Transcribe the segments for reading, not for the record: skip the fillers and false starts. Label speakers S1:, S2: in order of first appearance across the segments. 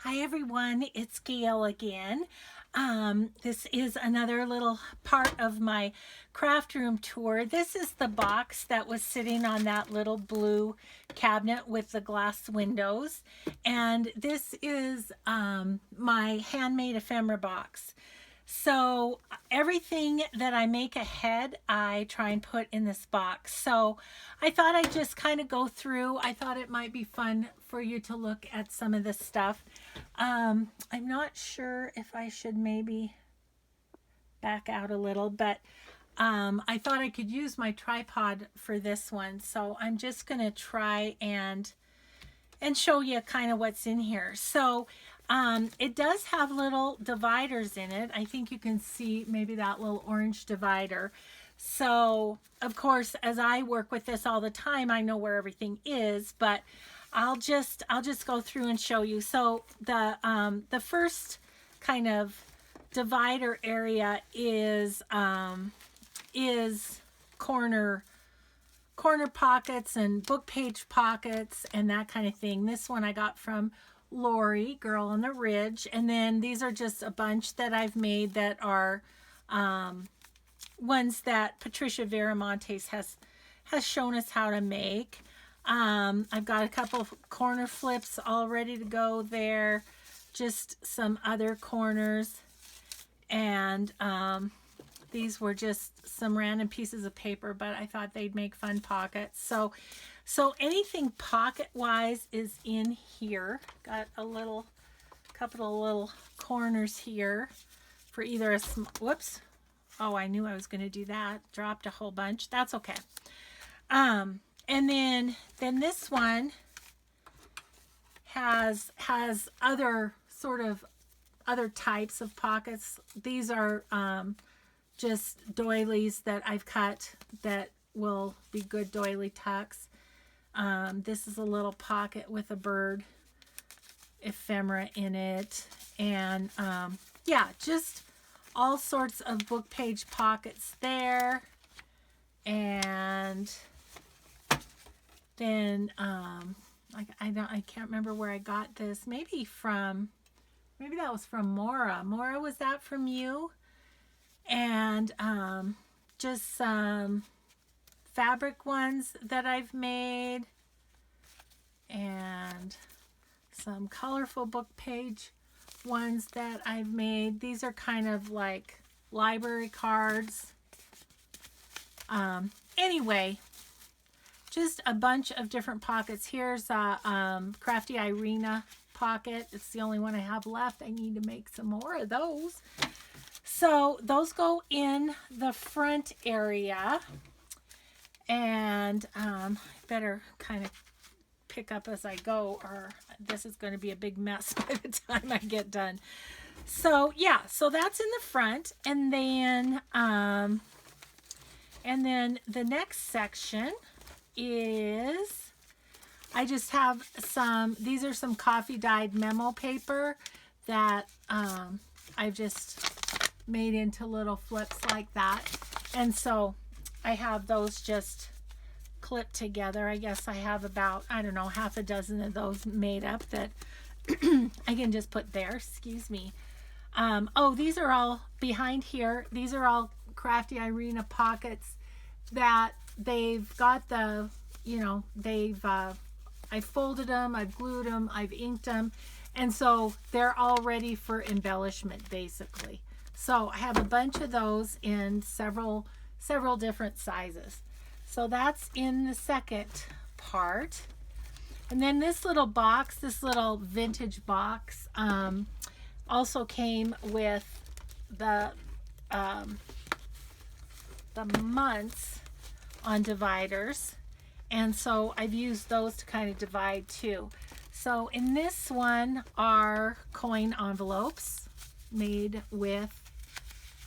S1: Hi everyone, it's Gail again. This is another little part of my craft room tour. This is the box that was sitting on that little blue cabinet with the glass windows. And this is my handmade ephemera box. So everything that I make ahead, I try and put in this box. So I thought I'd just kind of go through. I thought it might be fun for you to look at some of this stuff. I'm not sure if I should maybe back out a little, but I thought I could use my tripod for this one. So I'm just going to try and show you kind of what's in here. So it does have little dividers in it. I think you can see maybe that little orange divider. So of course, as I work with this all the time, I know where everything is, but I'll just go through and show you. So the first kind of divider area is corner pockets and book page pockets and that kind of thing. This one I got from Lori, Girl on the Ridge. And then these are just a bunch that I've made that are ones that Patricia Viramontes has shown us how to make. I've got a couple of corner flips all ready to go there. Just some other corners. And these were just some random pieces of paper, but I thought they'd make fun pockets. So anything pocket-wise is in here. Got a couple of little corners here for either a whoops. Oh, I knew I was going to do that. Dropped a whole bunch. That's okay. And then this one has other other types of pockets. These are just doilies that I've cut that will be good doily tucks. This is a little pocket with a bird ephemera in it. And yeah, just all sorts of book page pockets there. And then I can't remember where I got this. Maybe that was from Maura. Maura, was that from you? And just some fabric ones that I've made, and some colorful book page ones that I've made. These are kind of like library cards. Anyway, just a bunch of different pockets. Here's a Crafty Irina pocket. It's the only one I have left. I need to make some more of those. So those go in the front area. And I better kind of pick up as I go, or this is going to be a big mess by the time I get done. So yeah, so that's in the front. And then the next section is, I just have these are some coffee dyed memo paper that I've just made into little flips like that. And so I have those just clipped together. I guess I have about, I don't know, half a dozen of those made up that I can just put there. Excuse me. Oh, these are all behind here. These are all Crafty Irina pockets that they've got the, I folded them, I've glued them, I've inked them. And so they're all ready for embellishment, basically. So I have a bunch of those in several different sizes. So that's in the second part. And then this little box, this little vintage box, also came with the months on dividers. And so I've used those to kind of divide too. So in this one are coin envelopes made with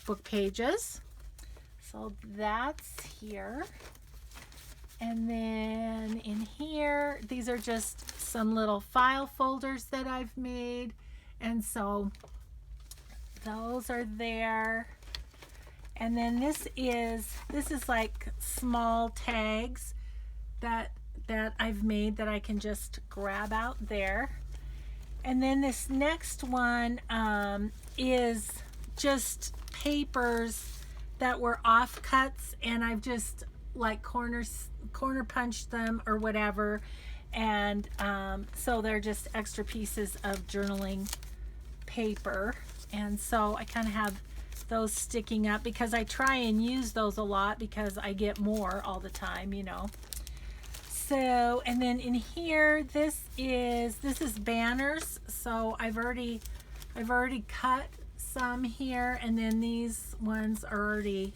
S1: book pages. So that's here. And then in here, these are just some little file folders that I've made. And so those are there. And then this is like small tags that I've made that I can just grab out there. And then this next one is just papers that were offcuts, and I've just like corner punched them or whatever, and so they're just extra pieces of journaling paper. And so I kind of have those sticking up because I try and use those a lot because I get more all the time, you know. So, and then in here, this is banners. So I've already cut some here, and then these ones are already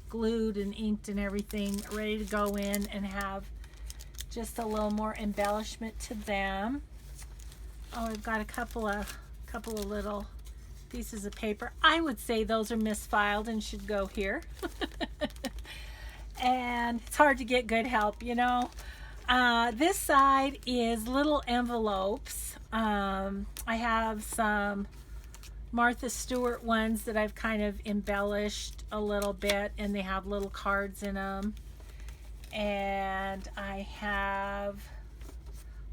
S1: glued and inked and everything, ready to go in and have just a little more embellishment to them. Oh, I've got a couple of little pieces of paper. I would say those are misfiled and should go here. And it's hard to get good help, you know. This side is little envelopes. I have some Martha Stewart ones that I've kind of embellished a little bit, and they have little cards in them. And I have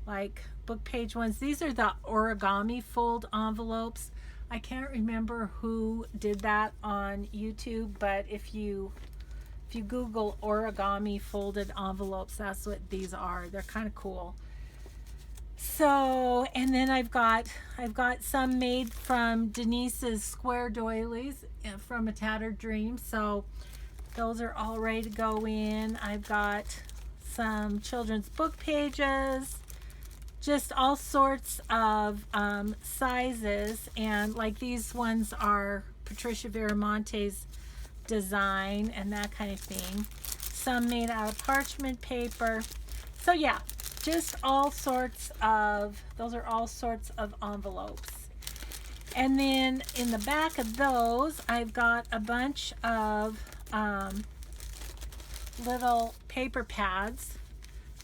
S1: like book page ones. These are the origami fold envelopes. I can't remember who did that on YouTube, but if you Google origami folded envelopes, that's what these are. They're kind of cool. So, and then I've got some made from Denise's square doilies from A Tattered Dream. So those are all ready to go in. I've got some children's book pages, just all sorts of sizes, and like these ones are Patricia Viramonte's design and that kind of thing. Some made out of parchment paper. So yeah, just all sorts of, those are all sorts of envelopes. And then in the back of those, I've got a bunch of little paper pads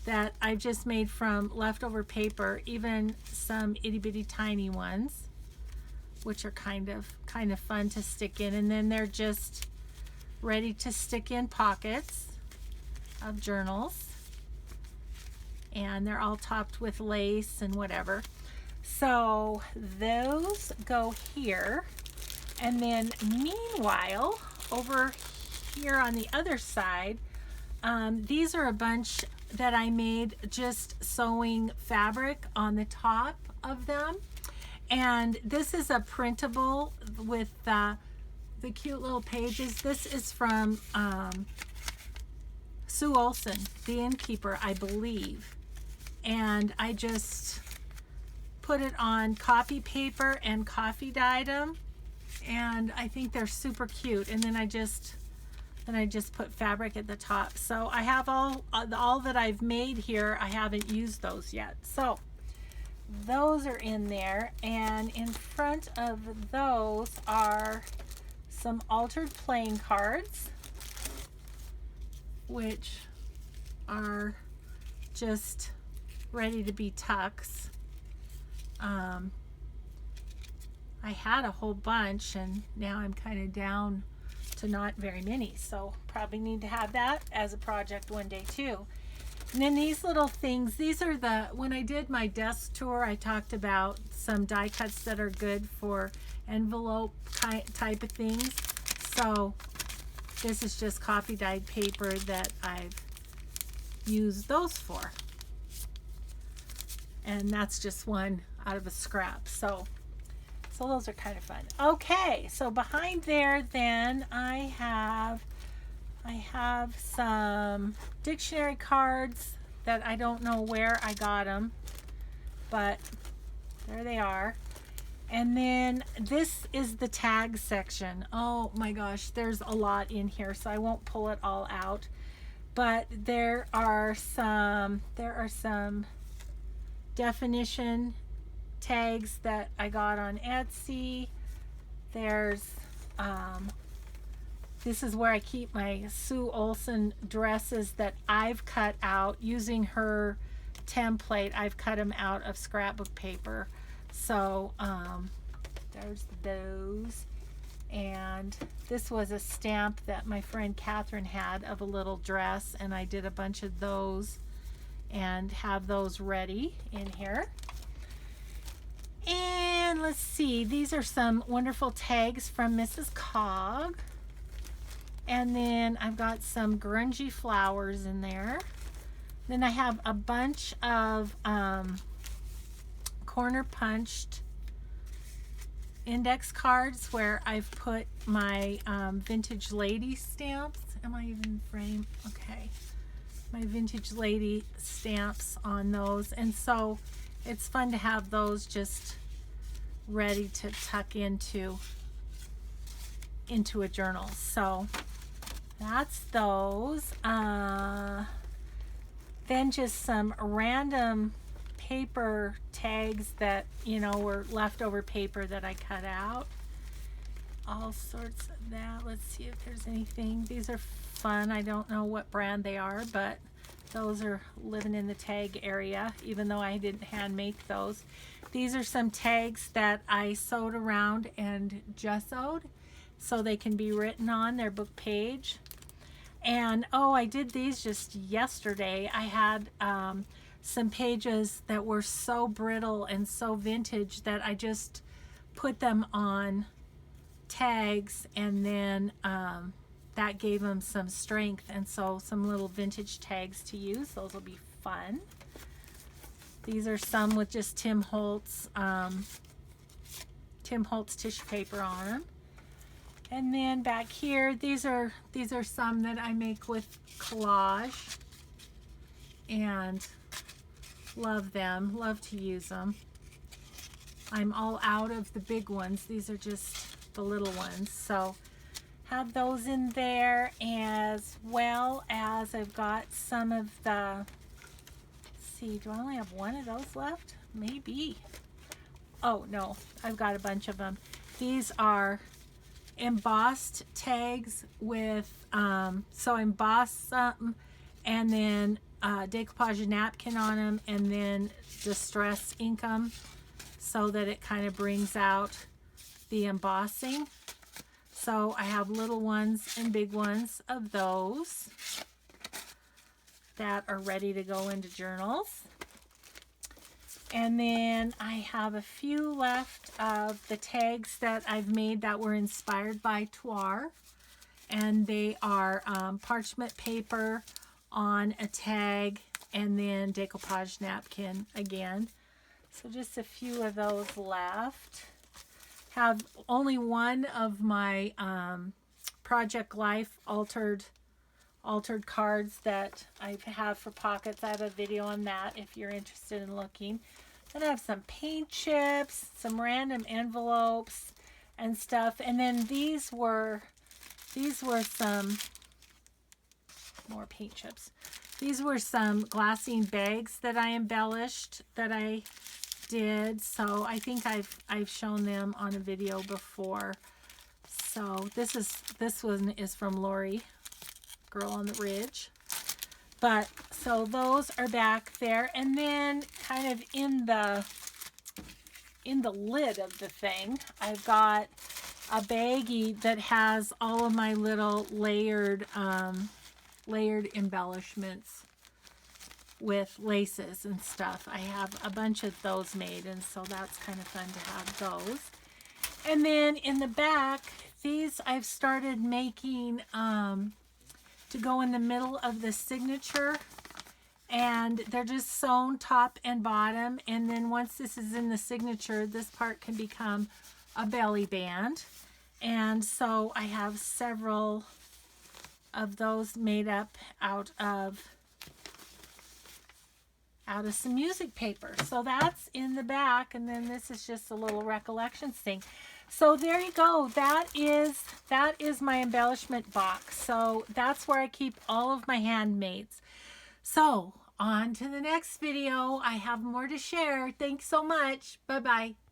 S1: that I've just made from leftover paper, even some itty bitty tiny ones, which are kind of fun to stick in. And then they're just ready to stick in pockets of journals, and they're all topped with lace and whatever. So those go here. And then meanwhile, over here on the other side, these are a bunch that I made just sewing fabric on the top of them. And this is a printable with the cute little pages. This is from Sue Olson, the innkeeper, I believe. And I just put it on copy paper and coffee dyed them. And I think they're super cute. And then I just put fabric at the top. So I have all that I've made here. I haven't used those yet. So those are in there. And in front of those are some altered playing cards, which are just ready to be tucks. I had a whole bunch, and now I'm kind of down to not very many, so probably need to have that as a project one day too. And then these little things, these are when I did my desk tour, I talked about some die cuts that are good for envelope type of things. So this is just coffee dyed paper that I've used those for. And that's just one out of a scrap. So those are kind of fun. Okay, so behind there then I have some dictionary cards that I don't know where I got them, but there they are. And then this is the tag section. Oh my gosh, there's a lot in here, so I won't pull it all out. But there are some definition tags that I got on Etsy. There's this is where I keep my Sue Olson dresses that I've cut out using her template. I've cut them out of scrapbook paper. So there's those. And this was a stamp that my friend Catherine had of a little dress, and I did a bunch of those and have those ready in here. And let's see, these are some wonderful tags from Mrs. Cog. And then I've got some grungy flowers in there. Then I have a bunch of corner punched index cards where I've put my vintage lady stamps. Am I even in frame? Okay. My vintage lady stamps on those. And so it's fun to have those just ready to tuck into a journal. So that's those. Then just some random paper tags that, you know, were leftover paper that I cut out. All sorts of that. Let's see if there's anything. These are fun. I don't know what brand they are, but those are living in the tag area, even though I didn't hand make those. These are some tags that I sewed around and gessoed so they can be written on their book page. And oh, I did these just yesterday. I had some pages that were so brittle and so vintage that I just put them on tags, and then that gave them some strength, and so some little vintage tags to use. Those will be fun. These are some with just Tim Holtz tissue paper on them. And then back here, these are some that I make with collage, and love them, love to use them. I'm all out of the big ones. These are just the little ones. So have those in there, as well as I've got some of the, let's see, do I only have one of those left? Maybe. Oh no, I've got a bunch of them. These are embossed tags with, so emboss some and then decoupage a napkin on them, and then distress ink them so that it kind of brings out the embossing. So I have little ones and big ones of those that are ready to go into journals. And then I have a few left of the tags that I've made that were inspired by Twar. And they are parchment paper on a tag, and then decoupage napkin again. So just a few of those left. Have only one of my Project Life altered cards that I have for pockets. I have a video on that if you're interested in looking. Then I have some paint chips, some random envelopes and stuff. And then these were some more paint chips. These were some glassine bags that I embellished that I did. So I think I've shown them on a video before. So this one is from Lori, Girl on the Ridge. But so those are back there, and then kind of in the lid of the thing, I've got a baggie that has all of my little layered embellishments with laces and stuff. I have a bunch of those made, and so that's kind of fun to have those. And then in the back, these I've started making to go in the middle of the signature, and they're just sewn top and bottom, and then once this is in the signature, this part can become a belly band. And so I have several of those made up out of some music paper. So that's in the back, and then this is just a little recollections thing. So there you go. That is my embellishment box. So that's where I keep all of my handmaids. So on to the next video. I have more to share. Thanks so much. Bye-bye.